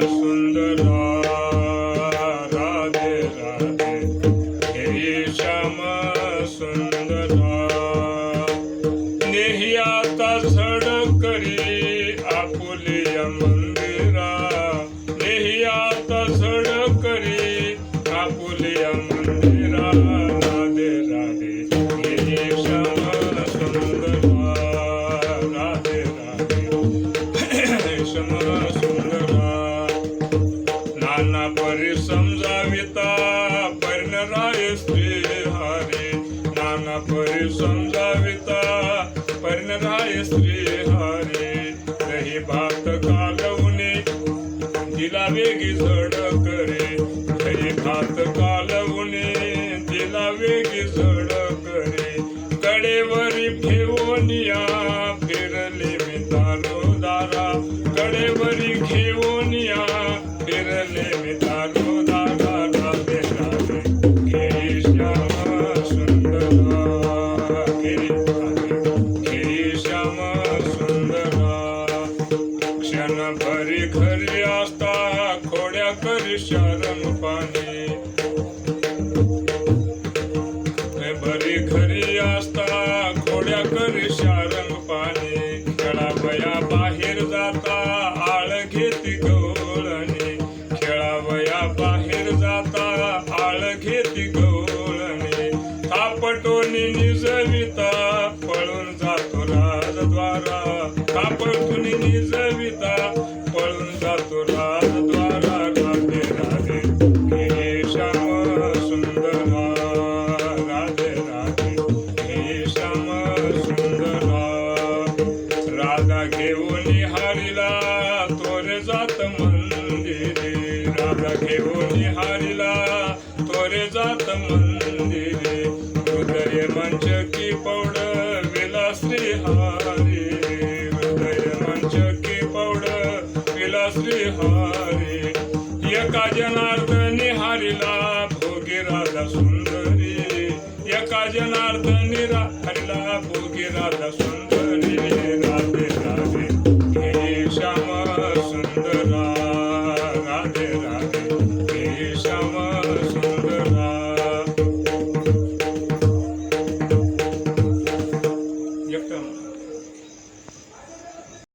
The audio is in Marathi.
सुंदरा राधे राधे हे श्याम सुंदरा नेही आता झड करी आपुलिया मंदिरा नेही आता झड करी आपुलिया मंदिरा राधे राधे हे श्याम सुंदरा राधे राधे श्याम सुंदरा नाना परी समजाविता परिणराय श्री हरी नाना परी समजाविता परिणराय श्री हरी दही भात कालवणे दिला वेगी झड करे दही भात कालवणे दिला वेगी झड करे कडेवरी ठेवोनिया फिरले मी दारोदारा कडेवरी घेऊनिया फिरले मी दारोदारा राधे राधे हे श्याम सुंदरा हे श्याम सुंदरा क्षणभरी घरी असता खोड्या करी शरण पाणी भरी घरी असता खोड्या करी शरण पाणी खेळावया बाहेर जाता आळ घेती गवळणी खेळावया बाहेर जाता आळ घेती गवळणी थापटोनी निजविता पळून जातो राजद्वारा थापटोनी निजविता पळून जातो राजद्वारा राधे राधे हे श्याम सुंदरा राधे राधे हे श्याम सुंदरा राधा घेऊन हरिला तोरे जात मंदिरे राधा घेऊन हरिला तोरे जात मंदिरे हृदय मंच की पौड विला श्री हरी हृदय मंच की पौड विला श्री हरी एका जनार्दनी हरिला भोगी राधा सुंदरी एका जनार्दनी हरिला भोगी राधा सुंदरी राधे